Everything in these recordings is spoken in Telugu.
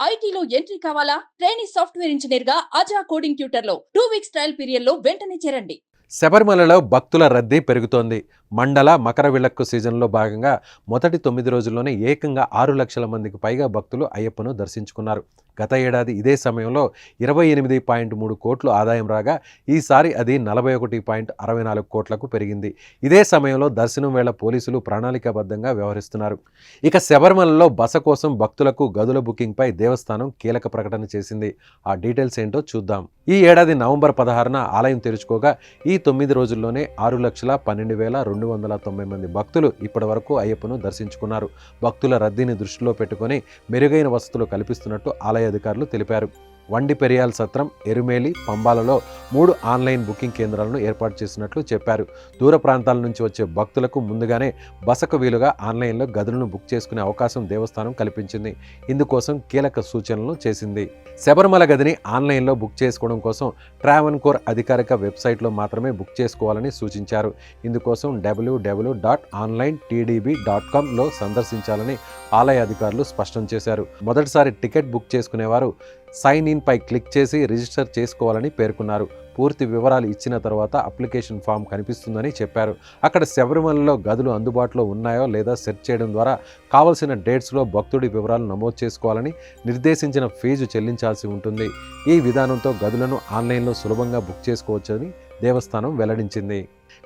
ఐటీలో ఎంట్రీ కావాలా? ట్రైనీ సాఫ్ట్వేర్ ఇంజనీర్ గా అజా కోడింగ్ ట్యూటర్ లో 2 వీక్స్ ట్రయల్ పీరియడ్ లో వెంటనే చేరండి. శబరిమలలో భక్తుల రద్దీ పెరుగుతోంది. మండల మకర విళక్కు సీజన్లో భాగంగా మొదటి 9 రోజుల్లోనే ఏకంగా 6 లక్షల మందికి పైగా భక్తులు అయ్యప్పను దర్శించుకున్నారు. గత ఏడాది ఇదే సమయంలో 28.3 కోట్లు ఆదాయం రాగా ఈసారి అది 41.64 కోట్లకు పెరిగింది. ఇదే సమయంలో దర్శనం వేళ పోలీసులు ప్రణాళికాబద్ధంగా వ్యవహరిస్తున్నారు. ఇక శబరిమలలో బస కోసం భక్తులకు గదుల బుకింగ్పై దేవస్థానం కీలక ప్రకటన చేసింది. ఆ డీటెయిల్స్ ఏంటో చూద్దాం. ఈ ఏడాది నవంబర్ 16న ఆలయం తెరుచుకోగా ఈ 9 రోజుల్లోనే 6,12,290 మంది భక్తులు ఇప్పటి వరకు అయ్యప్పను దర్శించుకున్నారు. భక్తుల రద్దీని దృష్టిలో పెట్టుకుని మెరుగైన వసతులు కల్పిస్తున్నట్టు ఆలయ అధికారులు తెలిపారు. వండి పెరియాల్ సత్రం, ఎరుమేలి, పంబాలలో 3 ఆన్లైన్ బుకింగ్ కేంద్రాలను ఏర్పాటు చేసినట్లు చెప్పారు. దూర ప్రాంతాల నుంచి వచ్చే భక్తులకు ముందుగానే బసకు వీలుగా ఆన్లైన్లో గదులను బుక్ చేసుకునే అవకాశం దేవస్థానం కల్పించింది. ఇందుకోసం కీలక సూచనలు చేసింది. శబరిమల గదిని ఆన్లైన్లో బుక్ చేసుకోవడం కోసం ట్రావెన్కోర్ అధికారిక వెబ్సైట్లో మాత్రమే బుక్ చేసుకోవాలని సూచించారు. ఇందుకోసం www.onlinetdb.com సందర్శించాలని ఆలయ అధికారులు స్పష్టం చేశారు. మొదటిసారి టికెట్ బుక్ చేసుకునేవారు సైన్ ఇన్ పై క్లిక్ చేసి రిజిస్టర్ చేసుకోవాలని పేర్కొన్నారు. పూర్తి వివరాలు ఇచ్చిన తర్వాత అప్లికేషన్ ఫామ్ కనిపిస్తుందని చెప్పారు. అక్కడ శబరిమలలో గదులు అందుబాటులో ఉన్నాయో లేదా సెర్చ్ చేయడం ద్వారా కావలసిన డేట్స్లో భక్తుడి వివరాలు నమోదు చేసుకోవాలని, నిర్దేశించిన ఫీజు చెల్లించాల్సి ఉంటుంది. ఈ విధానంతో గదులను ఆన్లైన్లో సులభంగా బుక్ చేసుకోవచ్చని దేవస్థానం వెల్లడించింది.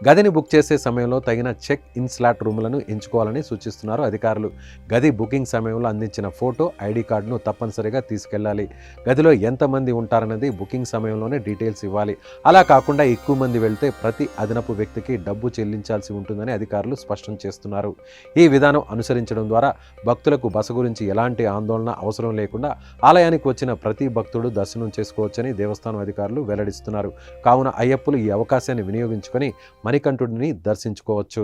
గదిని బుక్ చేసే సమయంలో తగిన చెక్ ఇన్ స్లాట్ రూములను ఎంచుకోవాలని సూచిస్తున్నారు అధికారులు. గది బుకింగ్ సమయంలో అందించిన ఫోటో, ఐడి కార్డును తప్పనిసరిగా తీసుకెళ్లాలి. గదిలో ఎంతమంది ఉంటారన్నది బుకింగ్ సమయంలోనే డీటెయిల్స్ ఇవ్వాలి. అలా కాకుండా ఎక్కువ మంది వెళ్తే ప్రతి అదనపు వ్యక్తికి డబ్బు చెల్లించాల్సి ఉంటుందని అధికారులు స్పష్టం చేస్తున్నారు. ఈ విధానం అనుసరించడం ద్వారా భక్తులకు బస గురించి ఎలాంటి ఆందోళన అవసరం లేకుండా ఆలయానికి వచ్చిన ప్రతి భక్తుడు దర్శనం చేసుకోవచ్చని దేవస్థానం అధికారులు వెల్లడిస్తున్నారు. కావున అయ్యప్పలు ఈ అవకాశాన్ని వినియోగించుకొని మణికంఠుడిని దర్శించుకోవచ్చు.